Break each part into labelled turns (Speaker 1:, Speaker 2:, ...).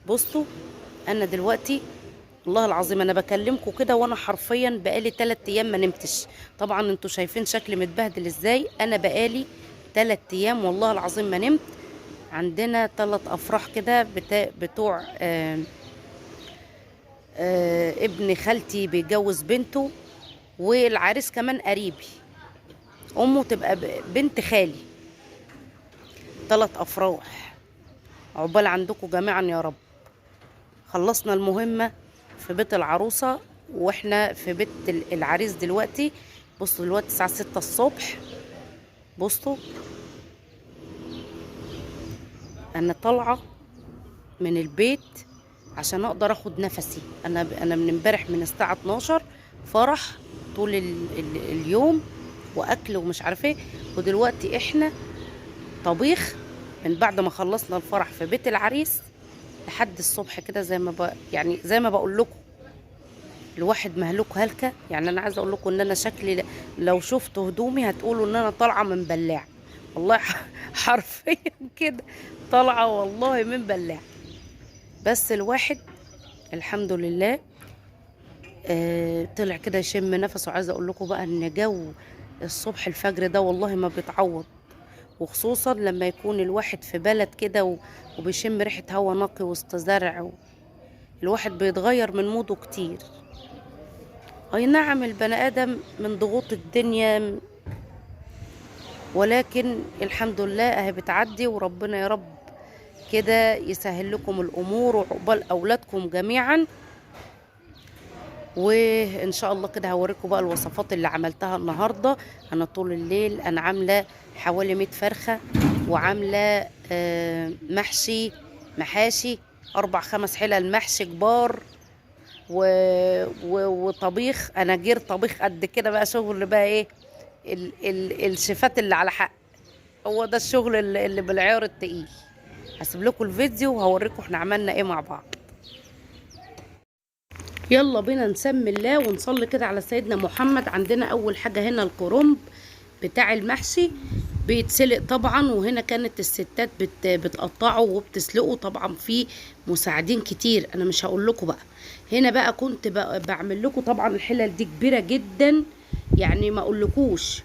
Speaker 1: بصوا، انا دلوقتي والله العظيم انا بكلمكم كده وانا حرفيا بقالي 3 ايام ما نمتش. طبعا انتوا شايفين شكلي متبهدل ازاي. انا بقالي 3 ايام والله العظيم ما نمت. عندنا 3 افراح كده بتوع ابن خالتي بيجوز بنته، والعريس كمان قريبي، امه تبقى بنت خالي. 3 افراح عقبال عندكم جميعا يا رب. خلصنا المهمة في بيت العروسة واحنا في بيت العريس دلوقتي. بصوا دلوقتي الساعة 6 الصبح. بصوا انا طالعة من البيت عشان اقدر اخد نفسي. انا من امبارح من الساعة 12 فرح طول اليوم واكل ومش عارفه ايه. ودلوقتي احنا طبيخ من بعد ما خلصنا الفرح في بيت العريس لحد الصبح كده، يعني زي ما بقول لكم الواحد مهلوك هلكة. يعني انا عايزه اقول لكم ان انا شكلي لو شفتوا هدومي هتقولوا ان انا طالعه من بلاع. والله حرفيا كده طالعه والله من بلاع. بس الواحد الحمد لله طلع كده يشم نفسه. عايزه اقول لكم بقى ان جو الصبح الفجر ده والله ما بيتعوض، وخصوصا لما يكون الواحد في بلد كده وبيشم ريحه هوا نقي وسط زرع. الواحد بيتغير من موده كتير. اي نعم البني ادم من ضغوط الدنيا، ولكن الحمد لله اهي بتعدي. وربنا يا رب كده يسهل لكم الامور وعقبال اولادكم جميعا. وان شاء الله كده هوريكم بقى الوصفات اللي عملتها النهارده. انا طول الليل انا عامله حوالي 100 فرخه، وعامله محشي محاشي 4 5 حلل محشي كبار، وطبيخ. انا جير طبيخ قد كده بقى، شغل بقى ايه الشيفات اللي على حق. هو ده الشغل اللي بالعيار التقيل. هسيب لكم الفيديو وهوريكم احنا عملنا ايه مع بعض. يلا بينا نسمي الله ونصلي كده على سيدنا محمد. عندنا اول حاجه هنا الكرنب بتاع المحشي بيتسلق طبعا، وهنا كانت الستات بتقطعه وبتسلقه. طبعا في مساعدين كتير، انا مش هقول لكم بقى. هنا بقى كنت بعمل لكم طبعا الحلل دي كبيره جدا، يعني ما اقولكوش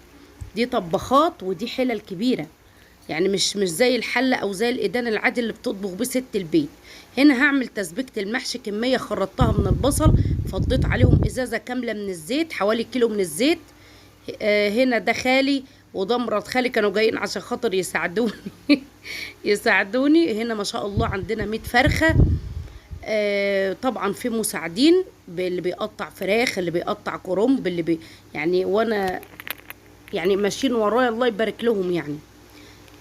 Speaker 1: دي طبخات ودي حلل كبيره. يعني مش زي الحله او زي الايدان العادي اللي بتطبخ بيه ست البيت. هنا هعمل تسبيكه المحشي كميه خرطتها من البصل، فضيت عليهم ازازه كامله من الزيت، حوالي كيلو من الزيت. هنا ده خالي وده مرات خالي كانوا جايين عشان خاطر يساعدوني يساعدوني. هنا ما شاء الله عندنا 100 فرخه. طبعا في مساعدين، اللي بيقطع فراخ، اللي بيقطع كرنب، يعني وانا يعني ماشيين ورايا الله يبارك لهم يعني.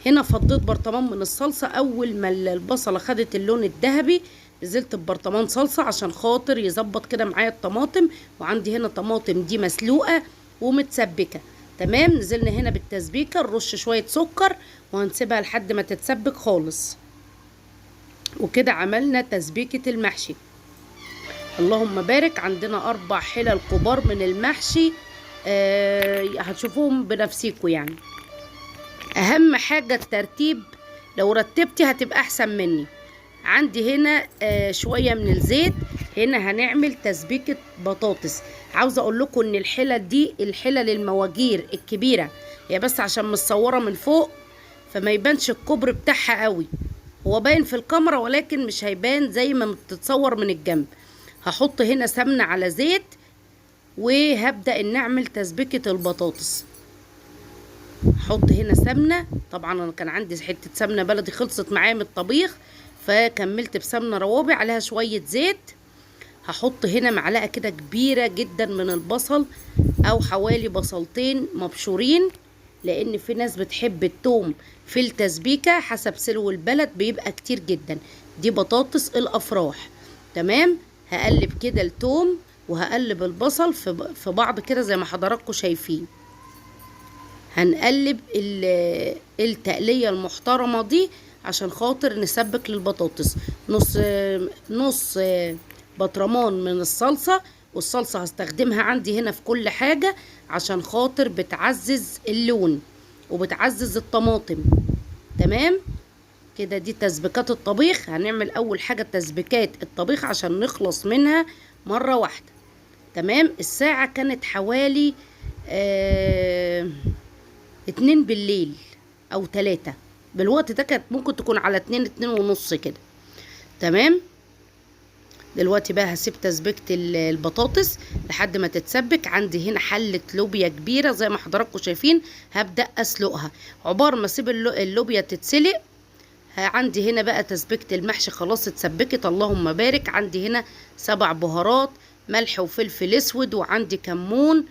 Speaker 1: هنا فضيت برطمان من الصلصة. أول ما البصلة خدت اللون الذهبي نزلت ببرطمان صلصة عشان خاطر يظبط كده معايا الطماطم. وعندي هنا طماطم دي مسلوقة ومتسبكة تمام. نزلنا هنا بالتسبيكة، نرش شوية سكر وهنسيبها لحد ما تتسبك خالص. وكده عملنا تسبيكة المحشي. اللهم بارك. عندنا 4 حلل كبار من المحشي، هتشوفوهم بنفسيكوا يعني. اهم حاجة الترتيب، لو رتبتي هتبقى احسن مني. عندي هنا شوية من الزيت. هنا هنعمل تسبيكة بطاطس. عاوزة اقول لكم ان الحلل دي الحلل المواجير الكبيرة، هي بس عشان متصورة من فوق فما يبانش الكبر بتاعها قوي. هو باين في الكاميرا ولكن مش هيبان زي ما بتتصور من الجنب. هحط هنا سمنة على زيت وهبدأ ان اعمل تسبيكة البطاطس. احط هنا سمنه. طبعا انا كان عندي حته سمنه بلدي خلصت معايا من الطبيخ، فكملت بسمنه روابي عليها شويه زيت. هحط هنا معلقه كده كبيره جدا من البصل، او حوالي بصلتين مبشورين، لان في ناس بتحب التوم في التسبيكه حسب سلو البلد بيبقى كتير جدا. دي بطاطس الافراح تمام. هقلب كده التوم وهقلب البصل في بعض كده زي ما حضراتكم شايفين. هنقلب التقلية المحترمة دي عشان خاطر نسبك للبطاطس. نص بطرمان من الصلصة، والصلصة هستخدمها عندي هنا في كل حاجة عشان خاطر بتعزز اللون وبتعزز الطماطم تمام. كده دي تسبيكات الطبيخ. هنعمل اول حاجة تسبيكات الطبيخ عشان نخلص منها مرة واحدة. تمام. الساعة كانت حوالي 2 بالليل او 3. بالوقت ده كانت ممكن تكون على 2 ونص كده. تمام. دلوقتي بقى هسيب تسبيكة البطاطس لحد ما تتسبك. عندي هنا حلة لوبيا كبيرة زي ما حضراتكم شايفين، هبدأ اسلقها. عقبال ما اسيب اللوبيا تتسلق، عندي هنا بقى تسبيكة المحشي خلاص اتسبكت، اللهم بارك. عندي هنا 7 بهارات، ملح وفلفل اسود، وعندي كمون،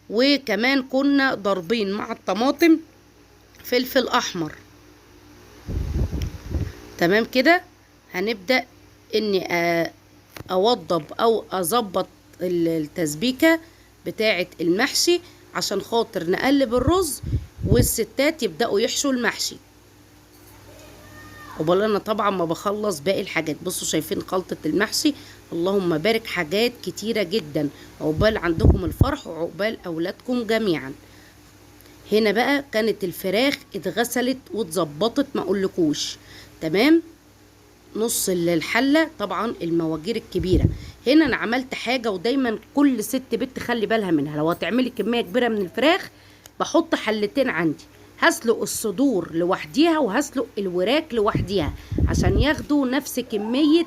Speaker 1: وكمان كنا ضاربين مع الطماطم فلفل احمر. تمام كده. هنبدأ اني اوضب او اظبط التسبيكة بتاعة المحشي عشان خاطر نقلب الرز والستات يبدأوا يحشوا المحشي. قبل انا طبعا ما بخلص باقي الحاجات. بصوا شايفين خلطة المحشي، اللهم بارك، حاجات كتيرة جدا. عقبال عندكم الفرح وعقبال اولادكم جميعا. هنا بقى كانت الفراخ اتغسلت واتظبطت ما اقولكوش. تمام. نص الحلة طبعا المواجير الكبيرة. هنا انا عملت حاجة ودايما كل ست بنت تخلي بالها منها، لو هتعملي كمية كبيرة من الفراخ بحط حلتين عندي، هسلق الصدور لوحديها وهسلق الوراك لوحديها عشان ياخدوا نفس كمية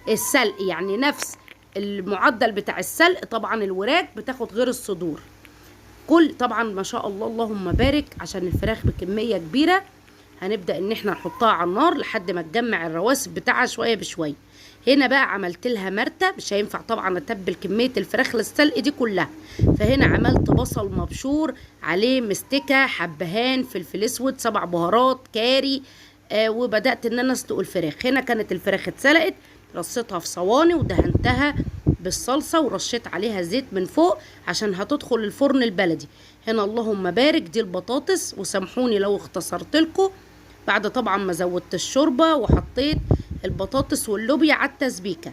Speaker 1: السلق، يعني نفس المعدل بتاع السلق. طبعا الوراك بتاخد غير الصدور. كل طبعا ما شاء الله اللهم بارك، عشان الفراخ بكمية كبيرة هنبدأ ان احنا نحطها على النار لحد ما تجمع الرواسب بتاعها شوية بشوية. هنا بقى عملت لها مرتة، مش هينفع طبعا اتبل كمية الفراخ للسلق دي كلها. فهنا عملت بصل مبشور عليه مستكة، حبهان، فلفل اسود، 7 بهارات، كاري، وبدأت ان انا اسلق الفراخ. هنا كانت الفراخ اتسلقت، رصيتها في صواني ودهنتها بالصلصة ورشيت عليها زيت من فوق عشان هتدخل الفرن البلدي. هنا اللهم بارك دي البطاطس، وسامحوني لو اختصرت لكم بعد طبعا ما زودت الشوربة وحطيت البطاطس واللوبيا على التسبيكة.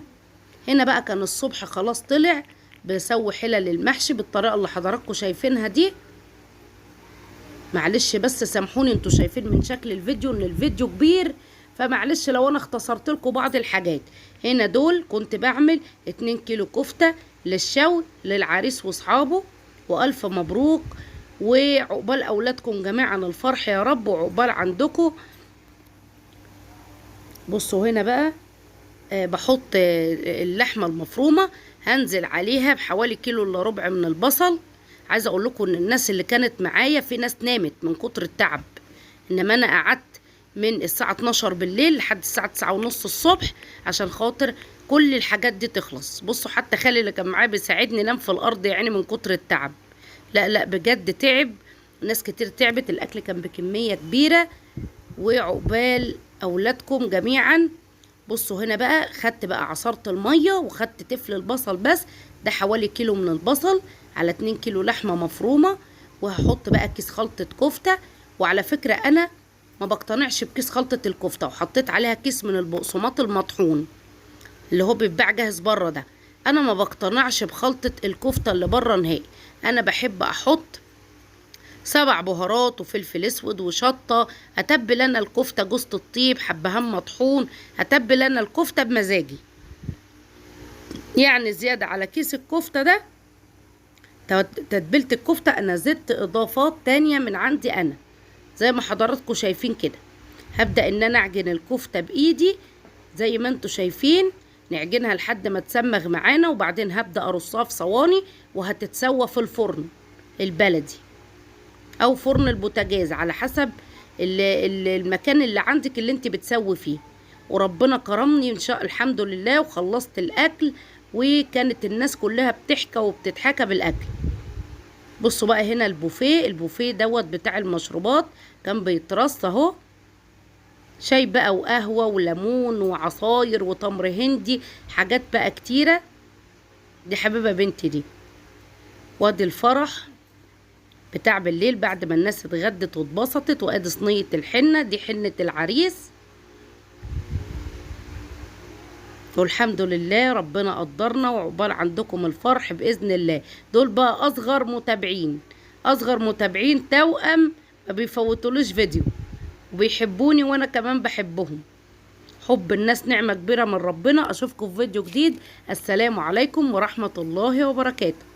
Speaker 1: هنا بقى كان الصبح خلاص طلع بسوي حلل المحشي بالطريقة اللي حضراتكم شايفينها دي. معلش بس سامحوني، انتوا شايفين من شكل الفيديو ان الفيديو كبير، فمعلش لو انا اختصرت لكم بعض الحاجات. هنا دول كنت بعمل 2 كيلو كفتة للشوي للعريس واصحابه، والف مبروك، وعقبال اولادكم جميعا الفرح يا رب، وعقبال عندكم. بصوا هنا بقى بحط اللحمة المفرومة، هنزل عليها بحوالي 1.25 كيلو من البصل. عايزة اقول لكم ان الناس اللي كانت معايا في ناس نامت من كتر التعب، انما انا قعدت من الساعة 12 بالليل لحد الساعة 9:30 الصبح عشان خاطر كل الحاجات دي تخلص. بصوا حتى خالي اللي كان معايا بيساعدني نام في الارض يعني من كتر التعب. لا بجد تعب، ناس كتير تعبت، الاكل كان بكمية كبيرة، وعقبال اولادكم جميعا. بصوا هنا بقى خدت بقى عصرت المية وخدت تفل البصل، بس ده حوالي 1 كيلو من البصل على 2 كيلو لحمة مفرومة. وهحط بقى كيس خلطة كفتة. وعلى فكرة انا ما بقتنعش بكيس خلطة الكفتة، وحطيت عليها كيس من البقسماط المطحون اللي هو بيتباع جاهز بره ده. انا ما بقتنعش بخلطة الكفتة اللي بره نهائي. انا بحب احط 7 بهارات وفلفل اسود وشطة. اتبل انا الكفتة جوز الطيب، حبهان مطحون، اتبل انا الكفتة بمزاجي. يعني زيادة على كيس الكفتة ده تتبيلة الكفتة انا زدت اضافات تانية من عندي انا زي ما حضراتكم شايفين كده. هبدأ ان انا اعجن الكفتة بايدي زي ما انتوا شايفين، نعجنها لحد ما تسمغ معانا، وبعدين هبدأ ارصها في صواني وهتتسوى في الفرن البلدي او فرن البوتاجاز على حسب المكان اللي عندك اللي انت بتسوي فيه. وربنا كرمني ان شاء الحمد لله وخلصت الاكل، وكانت الناس كلها بتحكى وبتتحكى بالاكل. بصوا بقى هنا البوفيه دوت بتاع المشروبات كان بيترص اهو، شاي بقى وقهوة وليمون وعصاير وتمر هندي، حاجات بقى كتيرة. دي حبيبة بنتي دي. وادي الفرح بتاع بالليل بعد ما الناس اتغدت واتبسطت، وادي صينية الحنة، دي حنة العريس. والحمد لله ربنا قدرنا وعقبال عندكم الفرح بإذن الله. دول بقى أصغر متابعين توأم ما بيفوتولوش فيديو. وبيحبوني وانا كمان بحبهم. حب الناس نعمة كبيرة من ربنا. اشوفكم في فيديو جديد. السلام عليكم ورحمة الله وبركاته.